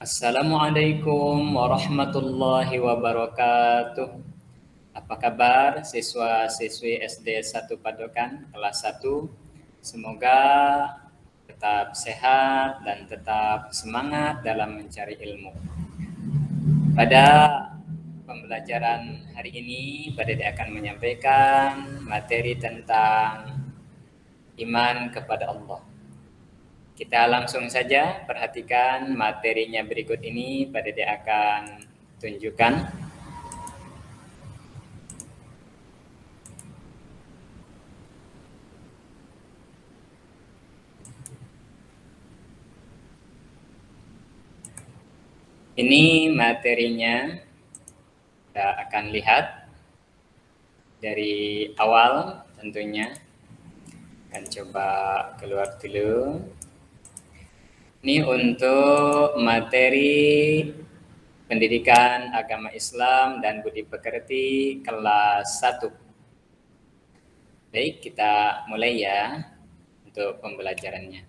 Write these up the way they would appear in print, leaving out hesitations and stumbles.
Assalamualaikum warahmatullahi wabarakatuh. Apa kabar siswa-siswi SD 1 Padokan kelas 1? Semoga tetap sehat dan tetap semangat dalam mencari ilmu. Pada pembelajaran hari ini, Pak Dede akan menyampaikan materi tentang iman kepada Allah. Kita langsung saja perhatikan materinya berikut ini. Pak Dede akan tunjukkan. Ini materinya, kita akan lihat dari awal tentunya. Akan coba keluar dulu. Ini untuk materi pendidikan agama Islam dan budi pekerti kelas 1. Baik, kita mulai ya untuk pembelajarannya.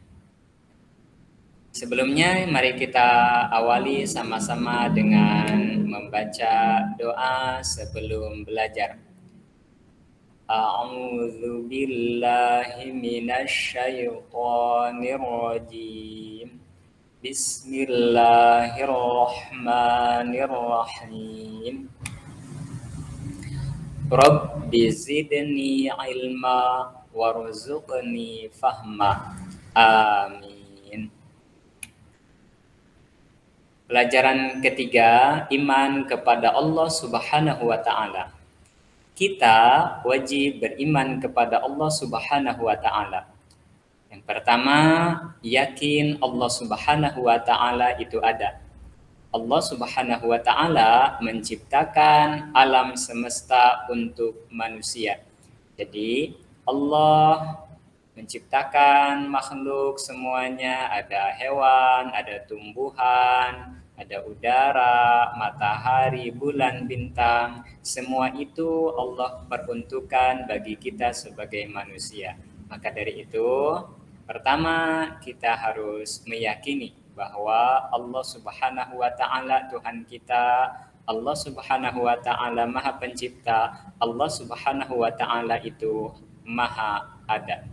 Sebelumnya, mari kita awali sama-sama dengan membaca doa sebelum belajar. A'udzu billahi minasy syaithanir rajim. Bismillahirrahmanirrahim. Rabbi zidni ilma warzuqni fahma. Amin. Pelajaran ketiga, iman kepada Allah Subhanahu wa Ta'ala. Kita wajib beriman kepada Allah Subhanahu wa Ta'ala. Yang pertama, yakin Allah Subhanahu wa Ta'ala itu ada. Allah Subhanahu wa Ta'ala menciptakan alam semesta untuk manusia. Jadi, Allah menciptakan makhluk semuanya, ada hewan, ada tumbuhan, ada udara, matahari, bulan, bintang. Semua itu Allah peruntukkan bagi kita sebagai manusia. Maka dari itu, pertama kita harus meyakini bahwa Allah Subhanahu wa Ta'ala Tuhan kita, Allah Subhanahu wa Ta'ala Maha Pencipta, Allah Subhanahu wa Ta'ala itu Maha ada.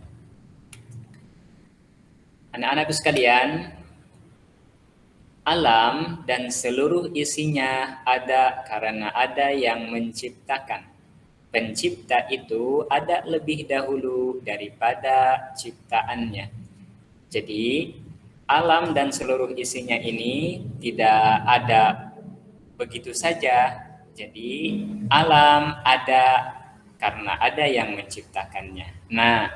Anak-anakku sekalian, alam dan seluruh isinya ada karena ada yang menciptakan. Pencipta itu ada lebih dahulu daripada ciptaannya. Jadi, alam dan seluruh isinya ini tidak ada begitu saja. Jadi, alam ada karena ada yang menciptakannya. Nah,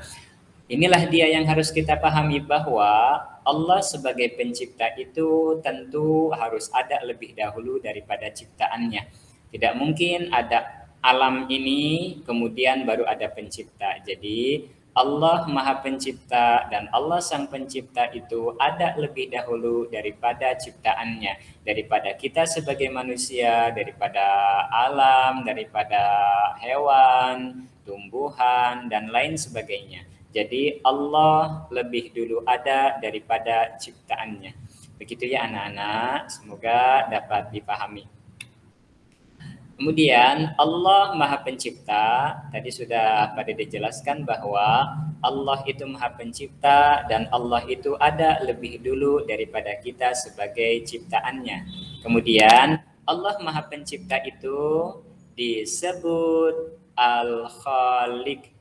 inilah dia yang harus kita pahami, bahwa Allah sebagai pencipta itu tentu harus ada lebih dahulu daripada ciptaannya. Tidak mungkin ada alam ini kemudian baru ada pencipta. Jadi Allah Maha Pencipta dan Allah Sang Pencipta itu ada lebih dahulu daripada ciptaannya, daripada kita sebagai manusia, daripada alam, daripada hewan, tumbuhan, dan lain sebagainya. Jadi Allah lebih dulu ada daripada ciptaannya. Begitu ya anak-anak, semoga dapat dipahami. Kemudian Allah Maha Pencipta, tadi sudah Pak Dede jelaskan bahwa Allah itu Maha Pencipta dan Allah itu ada lebih dulu daripada kita sebagai ciptaannya. Kemudian Allah Maha Pencipta itu disebut Al-Khaliq.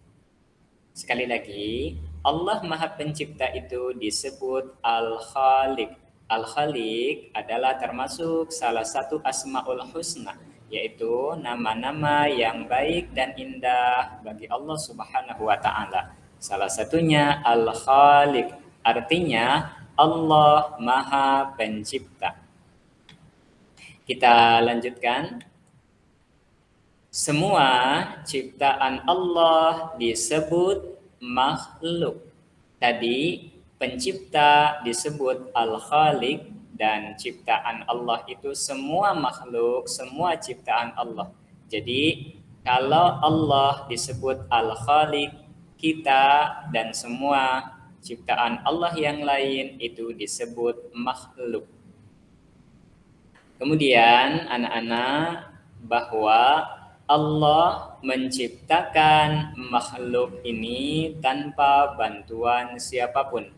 Sekali lagi, Allah Maha Pencipta itu disebut Al-Khaliq. Al-Khaliq adalah termasuk salah satu Asmaul Husna, yaitu nama-nama yang baik dan indah bagi Allah Subhanahu wa Ta'ala. Salah satunya Al-Khaliq, artinya Allah Maha Pencipta. Kita lanjutkan. Semua ciptaan Allah disebut makhluk. Tadi pencipta disebut Al-Khaliq dan ciptaan Allah itu semua makhluk, semua ciptaan Allah. Jadi kalau Allah disebut Al-Khaliq, kita dan semua ciptaan Allah yang lain itu disebut makhluk. Kemudian anak-anak, bahwa Allah menciptakan makhluk ini tanpa bantuan siapapun.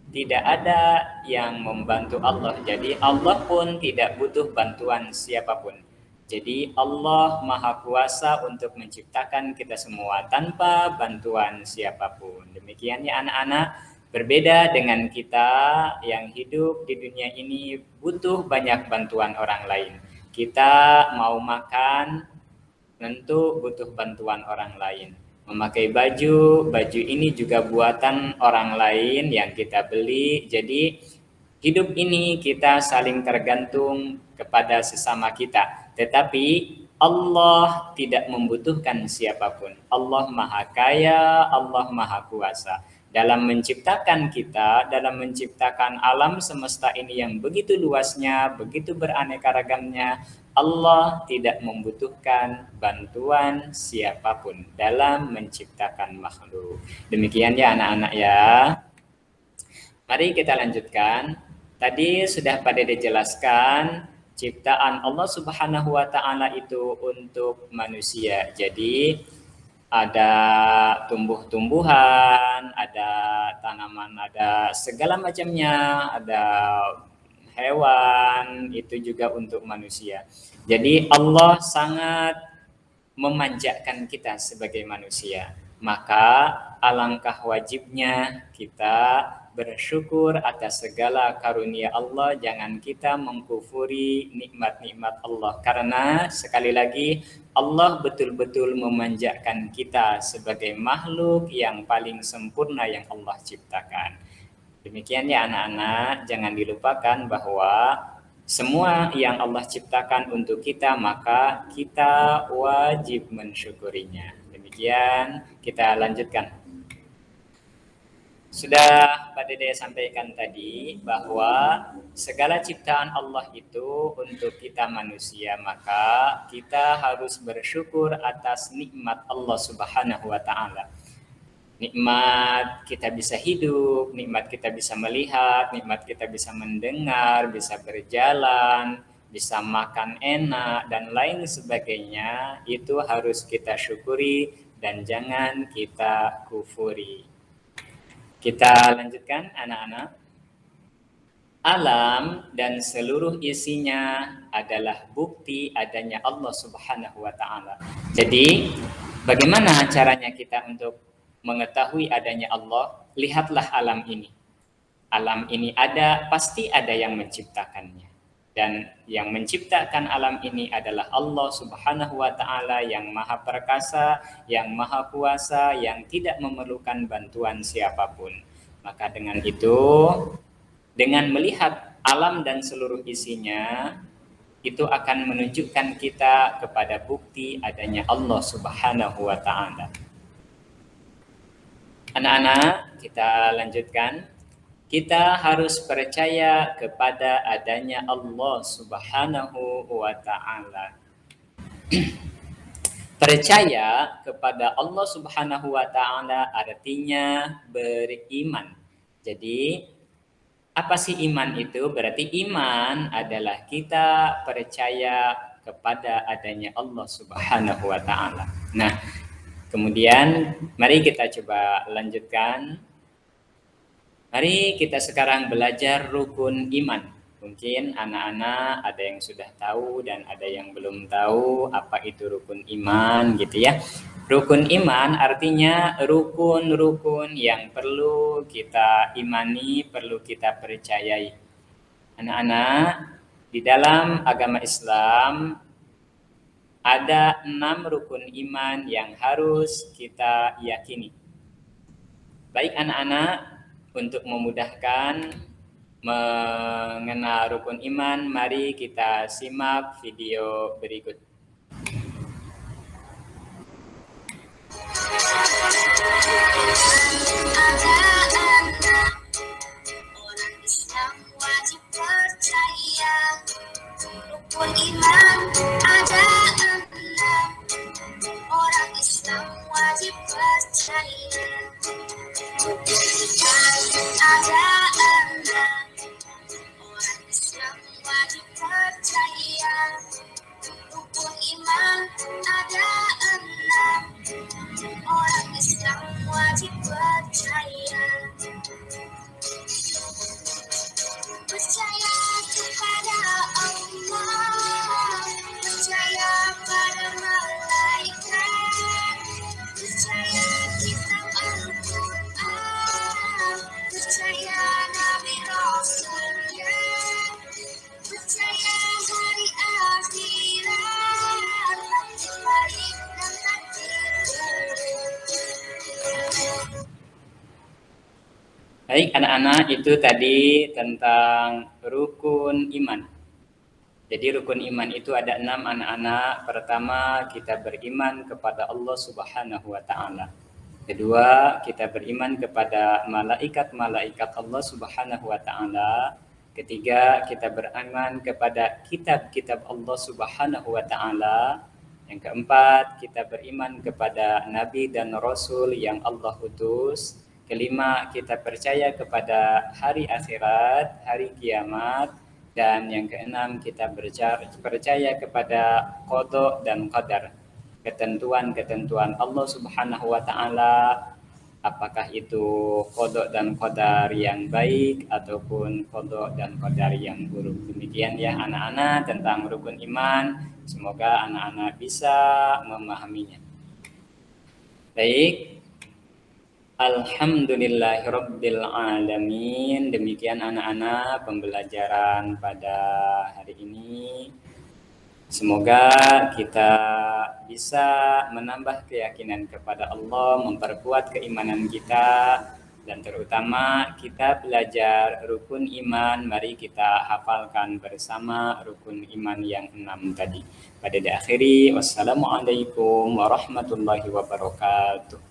Tidak ada yang membantu Allah. Jadi Allah pun tidak butuh bantuan siapapun. Jadi Allah Maha Kuasa untuk menciptakan kita semua tanpa bantuan siapapun. Demikian ya anak-anak. Berbeda dengan kita yang hidup di dunia ini butuh banyak bantuan orang lain. Kita mau makan, tentu butuh bantuan orang lain. Memakai baju ini juga buatan orang lain yang kita beli. Jadi hidup ini kita saling tergantung kepada sesama kita. Tetapi Allah tidak membutuhkan siapapun. Allah Maha Kaya, Allah Maha Kuasa. Dalam menciptakan kita, dalam menciptakan alam semesta ini yang begitu luasnya, begitu beraneka ragamnya, Allah tidak membutuhkan bantuan siapapun dalam menciptakan makhluk. Demikian ya anak-anak ya. Mari kita lanjutkan. Tadi sudah pada dijelaskan ciptaan Allah Subhanahu wa taala itu untuk manusia. Jadi ada tumbuh-tumbuhan, ada tanaman, ada segala macamnya, ada hewan, itu juga untuk manusia. Jadi Allah sangat memanjakan kita sebagai manusia. Maka alangkah wajibnya kita bersyukur atas segala karunia Allah. Jangan kita mengkufuri nikmat-nikmat Allah. Karena sekali lagi Allah betul-betul memanjakan kita sebagai makhluk yang paling sempurna yang Allah ciptakan. Demikian ya anak-anak, jangan dilupakan bahwa semua yang Allah ciptakan untuk kita, maka kita wajib mensyukurinya. Demikian, kita lanjutkan. Sudah Pak Dede sampaikan tadi bahwa segala ciptaan Allah itu untuk kita manusia, maka kita harus bersyukur atas nikmat Allah Subhanahu wa taala. Nikmat kita bisa hidup, nikmat kita bisa melihat, nikmat kita bisa mendengar, bisa berjalan, bisa makan enak, dan lain sebagainya, itu harus kita syukuri dan jangan kita kufuri. Kita lanjutkan anak-anak. Alam dan seluruh isinya adalah bukti adanya Allah Subhanahu wa taala. Jadi, bagaimana caranya kita untuk mengetahui adanya Allah? Lihatlah alam ini. Alam ini ada, pasti ada yang menciptakannya. Dan yang menciptakan alam ini adalah Allah Subhanahu wa taala yang Maha Perkasa, yang Maha Kuasa, yang tidak memerlukan bantuan siapapun. Maka dengan itu, dengan melihat alam dan seluruh isinya, itu akan menunjukkan kita kepada bukti adanya Allah Subhanahu wa taala. Anak-anak, kita lanjutkan. Kita harus percaya kepada adanya Allah Subhanahu wa taala. Percaya kepada Allah Subhanahu wa taala artinya beriman. Jadi, apa sih iman itu? Berarti iman adalah kita percaya kepada adanya Allah Subhanahu wa taala. Nah, kemudian mari kita coba lanjutkan. Mari kita sekarang belajar rukun iman. Mungkin anak-anak ada yang sudah tahu dan ada yang belum tahu apa itu rukun iman gitu ya. Rukun iman artinya rukun-rukun yang perlu kita imani, perlu kita percayai. Anak-anak, di dalam agama Islam ada 6 rukun iman yang harus kita yakini. Baik anak-anak, untuk memudahkan mengenal rukun iman, mari kita simak video berikut. Orang Islam wajib percaya rukun iman ada 6. Orang Islam wajib percaya rukun iman ada 6. Orang Islam wajib percaya Baik anak-anak, itu tadi tentang rukun iman. Jadi rukun iman itu ada 6 anak-anak. Pertama, kita beriman kepada Allah Subhanahu wa taala. Kedua, kita beriman kepada malaikat-malaikat Allah Subhanahu wa taala. Ketiga, kita beriman kepada kitab-kitab Allah Subhanahu wa taala. Yang keempat, kita beriman kepada nabi dan rasul yang Allah utus. Kelima, kita percaya kepada hari akhirat, hari kiamat. Dan yang keenam, kita percaya kepada qada dan qadar, ketentuan-ketentuan Allah Subhanahu wa taala, apakah itu qada dan qadar yang baik ataupun qada dan qadar yang buruk. Demikian ya anak-anak tentang rukun iman. Semoga anak-anak bisa memahaminya. Baik. Alhamdulillahirabbil alamin. Demikian anak-anak pembelajaran pada hari ini. Semoga kita bisa menambah keyakinan kepada Allah, memperkuat keimanan kita, dan terutama kita belajar rukun iman. Mari kita hafalkan bersama rukun iman yang 6 tadi. Pada diakhiri, wassalamualaikum warahmatullahi wabarakatuh.